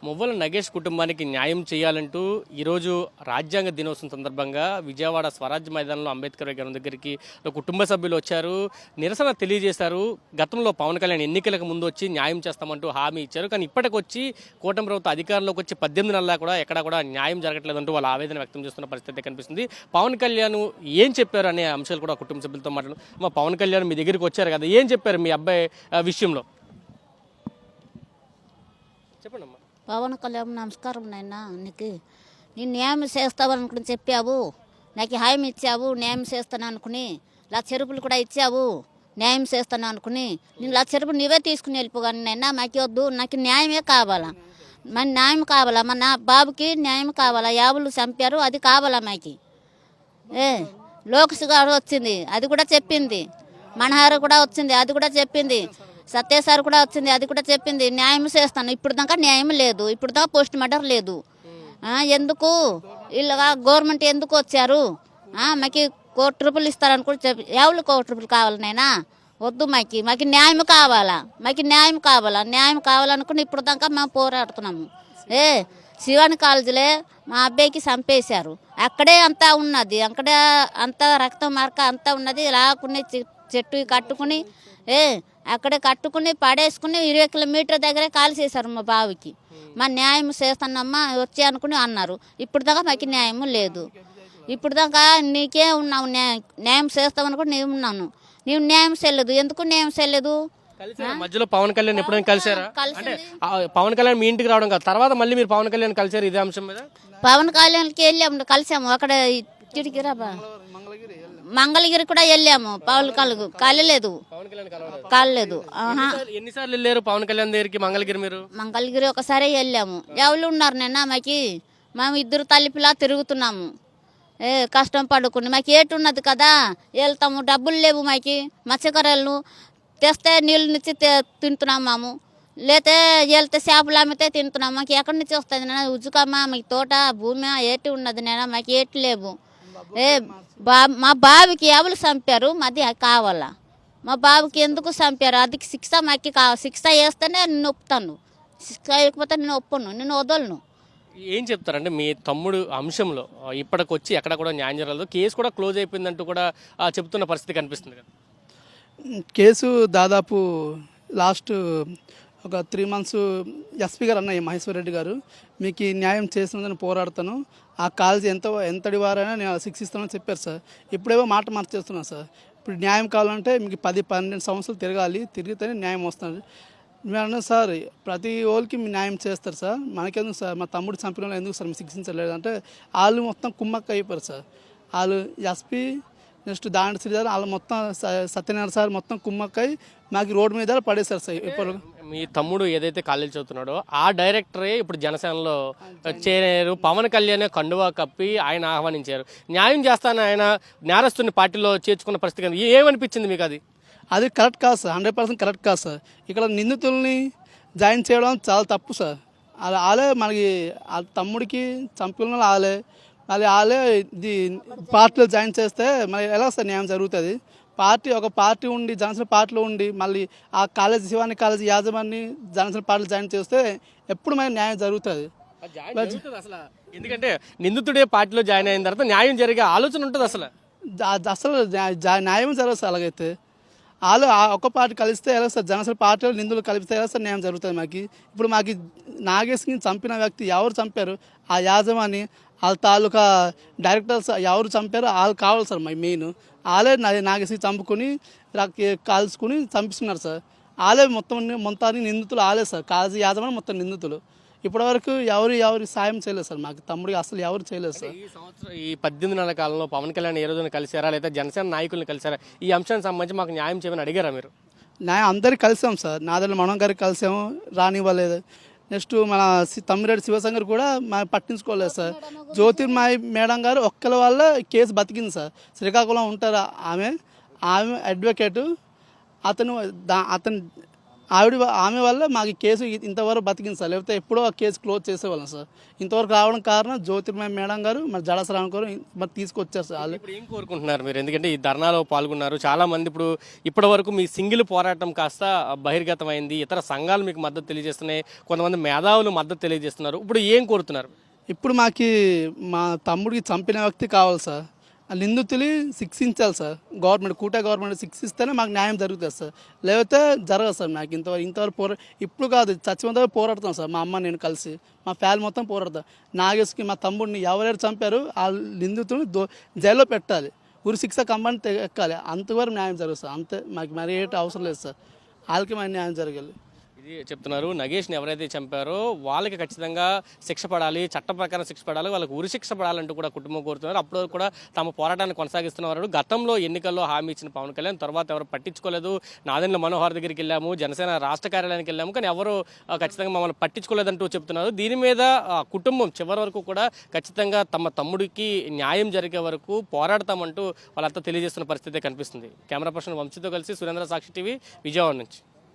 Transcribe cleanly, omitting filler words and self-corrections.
మువ్వల నగేష్ కుటుంబానికి న్యాయం చేయాలంటూ ఈరోజు రాజ్యాంగ దినోత్సవం సందర్భంగా విజయవాడ స్వరాజ్య మైదానంలో అంబేద్కర్ విగ్రహం దగ్గరికి కుటుంబ సభ్యులు వచ్చారు, నిరసన తెలియజేశారు. గతంలో పవన్ కళ్యాణ్ ఎన్నికలకు ముందు వచ్చి న్యాయం చేస్తామంటూ హామీ ఇచ్చారు. కానీ ఇప్పటికొచ్చి కూటమి ప్రభుత్వం అధికారంలోకి వచ్చి 18 నెలలా కూడా ఎక్కడా కూడా న్యాయం జరగట్లేదంటూ వాళ్ళ ఆవేదన వ్యక్తం చేస్తున్న పరిస్థితి కనిపిస్తుంది. పవన్ కళ్యాణ్ ఏం చెప్పారు అనే అంశాలు కూడా కుటుంబ సభ్యులతో మాట్లాడు. మా పవన్ కళ్యాణ్ మీ దగ్గరికి వచ్చారు కదా, ఏం చెప్పారు మీ అబ్బాయి విషయంలో చెప్పండి అమ్మా. పవన్ కళ్యాణ్ నమస్కారం నాయన, నీకు నేను న్యాయం చేస్తావు అనుకుని చెప్పావు, నాకు హామీ ఇచ్చావు, న్యాయం చేస్తాను అనుకుని 1,00,000 రూపాయలు కూడా ఇచ్చావు, న్యాయం చేస్తాను అనుకుని నేను 1,00,000 రూపాయలు నీవే తీసుకుని వెళ్ళిపోగాను నాయన. మాకు వద్దు, నాకు న్యాయమే కావాలా, మన న్యాయం కావాలా, మన బాబుకి న్యాయం కావాలా, యావులు చంపారు అది కావాలా మాకి. లోకేష్ గారు వచ్చింది అది కూడా చెప్పింది, మనహారు కూడా వచ్చింది అది కూడా చెప్పింది, సత్యసారి కూడా వచ్చింది అది కూడా చెప్పింది, న్యాయం చేస్తాను. ఇప్పుడు దాకా న్యాయం లేదు, ఇప్పుడు దాకా పోస్ట్ మార్టం లేదు. ఎందుకు ఇలాగా గవర్నమెంట్ ఎందుకు వచ్చారు, మాకు 1,00,00,000 రూపాయలు ఇస్తారనుకుంటే చెప్పి ఎవరు 1,00,00,000 రూపాయలు కావాలనైనా వద్దు, మాకు న్యాయం కావాలా, మాకు న్యాయం కావాలా, న్యాయం కావాలనుకుని ఇప్పుడు దాకా మేము పోరాడుతున్నాము. శివాని కాలేజీలే మా అబ్బాయికి చంపేశారు, అక్కడే అంతా ఉన్నది, అక్కడే అంతా రక్తం మార్క అంతా ఉన్నది. లాక్కుని చెట్టు కట్టుకుని అక్కడే కట్టుకుని పడేసుకుని 20 కిలోమీటర్ దగ్గరే కాల్ చేశారు మా బావికి. మా న్యాయం చేస్తానమ్మా వచ్చి అనుకుని అన్నారు. ఇప్పుడు దాకా మాకు న్యాయం లేదు. ఇప్పుడు దాకా నీకే ఉన్నావు, న్యాయం చేస్తామనుకుని నేను ఉన్నాను, నీవు న్యాయం చేయలేదు. ఎందుకు న్యాయం చేయలేదు? మధ్యలో పవన్ కళ్యాణ్ ఎప్పుడైనా కలిసారా? అంటే పవన్ కళ్యాణ్ మీ ఇంటికి రావడం కాదు, తర్వాత మళ్ళీ మీరు పవన్ కళ్యాణ్ కలిసారు ఇదే అంశం మీద? పవన్ కళ్యాణ్కి వెళ్ళాము, కలిసాము అక్కడ చిటికిరాబా మంగళగిరి కూడా వెళ్ళాము. పవన్ కలలేదు. ఎన్నిసార్లు వెళ్ళారు పవన్ కళ్యాణ్ దగ్గరికి మంగళగిరి? మీరు మంగళగిరి ఒకసారి వెళ్ళాము. ఎవరు ఉన్నారు నిన్న మాకి, మేము 2 తల్లిపిలా తిరుగుతున్నాము, కష్టం పడుకుని మాకు ఏటున్నది కదా, వెళ్తాము. డబ్బులు లేవు మాకి, మత్స్యకారులను తెస్తే నీళ్ళు నుంచి తింటున్నాము మేము, లేతే వెళ్తే చేపలు అమ్మితే తింటున్నాము. మాకు ఎక్కడి నుంచి వస్తుంది నేను ఉజుకమ్మా, మాకు తోట భూమి ఏటి ఉన్నది నేను, మాకు ఏటి లేవు. మా బాబుకి ఎవరు చంపారు మాది కావాలా, మా బాబుకి ఎందుకు చంపారు అది శిక్ష మాకు శిక్ష వేస్తేనే నేను ఒప్పుతాను, శిక్ష వేయకపోతే నేను ఒప్పను, నేను వదలను. ఏం చెప్తారంటే మీ తమ్ముడు అంశంలో ఇప్పటికొచ్చి ఎక్కడ కూడా న్యాయం జరగలేదు, కేసు కూడా క్లోజ్ అయిపోయిందంటూ కూడా చెప్తున్న పరిస్థితి కనిపిస్తుంది కదా? కేసు దాదాపు లాస్ట్ ఒక 3 months ఎస్పీ గారు అన్నయ్య మహేశ్వర్ రెడ్డి గారు, మీకు న్యాయం చేసినందుకు పోరాడతాను, ఆ కాలేజీ ఎంతటి వారైనా నేను శిక్షిస్తానని చెప్పారు సార్. ఇప్పుడేవో మాట మార్చేస్తున్నాను సార్. ఇప్పుడు న్యాయం కావాలంటే మీకు 10-12 సంవత్సరాలు తిరిగితేనే న్యాయం వస్తుంది. మీరు అన్నారు సార్ ప్రతి వాళ్ళకి మీ న్యాయం చేస్తారు సార్, మనకెందుకు సార్, మా తమ్ముడు చంపిన వాళ్ళు ఎందుకు సార్ మీరు శిక్షించలేదు అంటే వాళ్ళు మొత్తం కుమ్మక్క అయిపోయారు సార్. వాళ్ళు ఎస్పీ నెక్స్ట్ దాండి శ్రీధర్ వాళ్ళు మొత్తం సత్యనారాయణ సార్ మొత్తం కుమ్మక్కై మాకు రోడ్డు మీద పడేశారు సార్. ఇప్పుడు మీ తమ్ముడు ఏదైతే కాలేజ్ చదువుతున్నాడో ఆ డైరెక్టరే ఇప్పుడు జనసేనలో చేరారు. పవన్ కళ్యాణ్ కండువా కప్పి ఆయన ఆహ్వానించారు, న్యాయం చేస్తాను ఆయన నేరస్తుని పార్టీలో చేర్చుకున్న పరిస్థితి ఏమనిపించింది మీకు? అది కరెక్ట్ కాదు సార్, 100% కరెక్ట్ కాదు సార్. ఇక్కడ నిందితుల్ని జాయిన్ చేయడం చాలా తప్పు సార్. వాళ్ళే మనకి వాళ్ళ తమ్ముడికి చంపిన వాళ్ళే వాళ్ళే ఇది పార్టీలో జాయిన్ చేస్తే మరి ఎలా సార్ న్యాయం జరుగుతుంది? ఒక పార్టీ ఉండి జనసేన పార్టీలో ఉండి మళ్ళీ ఆ కాలేజీ శివాని కాలేజీ యాజమాన్ని జనసేన పార్టీలో జాయిన్ చేస్తే ఎప్పుడు మరి న్యాయం జరుగుతుంది? అసలు ఎందుకంటే నిందితుడే పార్టీలో జాయిన్ అయిన తర్వాత న్యాయం జరిగే ఆలోచన ఉంటుంది అసలు న్యాయం జరగదు సార్. అలాగైతే వాళ్ళు ఒక పార్టీ కలిస్తే ఎలా సార్, జనసేన పార్టీలో నిందులు కలిపితే ఎలా సార్ న్యాయం జరుగుతుంది మాకు? ఇప్పుడు మాకు నాగేష్ని చంపిన వ్యక్తి ఎవరు చంపారు, ఆ యాజమాని వాళ్ళ తాలూకా డైరెక్టర్స్ ఎవరు చంపారు వాళ్ళు కావాలి సార్. మెయిన్ వాళ్ళే నాగేసి చంపుకొని కాల్చుకుని చంపిస్తున్నారు సార్. వాళ్ళే మొత్తాన్ని నిందితులు వాళ్ళే సార్, కాలేజీ యాజమాని మొత్తం నిందితులు. ఇప్పటివరకు ఎవరు సాయం చేయలేదు సార్, మాకు తమ్ముడికి అసలు ఎవరు చేయలేదు సార్. ఈ సంవత్సరం ఈ 18 నెలల కాలంలో పవన్ కళ్యాణ్ ఏ రోజున కలిసారా లేదా జనసేన నాయకులను కలిసారా? ఈ అంశానికి సంబంధించి మాకు న్యాయం చేయమని అడిగారా మీరు? న్యాయం అందరికి కలిసాం సార్, నాదెళ్ళ మనం గారికి కలిసాము, రానివ్వలేదు. నెక్స్ట్ మన తమ్మిరెడ్డి శివశంకర్ కూడా పట్టించుకోలేదు సార్. జ్యోతిర్మయి మేడం గారు ఒక్కల వల్ల కేసు బతికింది సార్. శ్రీకాకుళం ఉంటారు ఆమె అడ్వకేటు, ఆమె వల్ల మాకు ఈ కేసు ఇంతవరకు బతికింది సార్, లేకపోతే ఎప్పుడో ఆ కేసు క్లోజ్ చేసేవాళ్ళం సార్. ఇంతవరకు రావడం కారణం జ్యోతిర్మయ మేడం గారు మరి జడసరామ్ గారు మరి తీసుకొచ్చారు సార్ వాళ్ళు. ఇప్పుడు ఏం కోరుకుంటున్నారు మీరు? ఎందుకంటే ఈ ధర్నాలో పాల్గొన్నారు చాలా మంది. ఇప్పటి వరకు మీ సింగిల్ పోరాటం కాస్త బహిర్గతమైంది, ఇతర సంఘాలు మీకు మద్దతు తెలియజేస్తున్నాయి, కొంతమంది మేధావులు మద్దతు తెలియజేస్తున్నారు. ఇప్పుడు ఏం కోరుతున్నారు? ఇప్పుడు మా తమ్ముడికి చంపిన వ్యక్తి కావాలి సార్, ఆ నిందితులు శిక్షించాలి సార్. గవర్నమెంట్ శిక్షిస్తేనే మాకు న్యాయం జరుగుతుంది సార్, లేకపోతే జరగదు సార్. నాకు ఇంతవరకు ఇప్పుడు కాదు, చచ్చిపోతే పోరాడతాం సార్. మా అమ్మ నేను కలిసి మా ఫ్యామిలీ మొత్తం పోరాడతాం. నాగేష్కి మా తమ్ముడిని ఎవరెవరు చంపారు ఆ నిందితుడిని జైల్లో పెట్టాలి, ఉరి శిక్ష కంపని ఎక్కాలి, అంతవరకు న్యాయం జరుగుతుంది సార్. అంతే, మాకు మరి ఏంటి అవసరం లేదు సార్, వాళ్ళకి మరి న్యాయం జరగాలి. ఇది చెప్తున్నారు. నగేష్ని ఎవరైతే చంపారో వాళ్ళకి ఖచ్చితంగా శిక్ష పడాలి, చట్ట ప్రకారం శిక్ష పడాలి, వాళ్ళకి ఉరి శిక్ష పడాలంటూ కూడా కుటుంబం కోరుతున్నారు. అప్పటి వరకు కూడా తమ పోరాటాన్ని కొనసాగిస్తున్నారు. గతంలో ఎన్నికల్లో హామీ ఇచ్చిన పవన్ కళ్యాణ్ తర్వాత ఎవరు పట్టించుకోలేదు. నాదెండ్ల మనోహర్ దగ్గరికి వెళ్ళాము, జనసేన రాష్ట్ర కార్యాలయానికి వెళ్ళాము, కానీ ఎవరు ఖచ్చితంగా మమ్మల్ని పట్టించుకోలేదంటూ చెప్తున్నారు. దీని మీద కుటుంబం చివరి వరకు కూడా ఖచ్చితంగా తమ తమ్ముడికి న్యాయం జరిగే వరకు పోరాడతామంటూ వాళ్ళంతా తెలియజేస్తున్న పరిస్థితి కనిపిస్తుంది. కెమెరా పర్సన్ వంశీతో కలిసి సురేంద్ర, సాక్షి టీవీ, విజయవాడ నుంచి.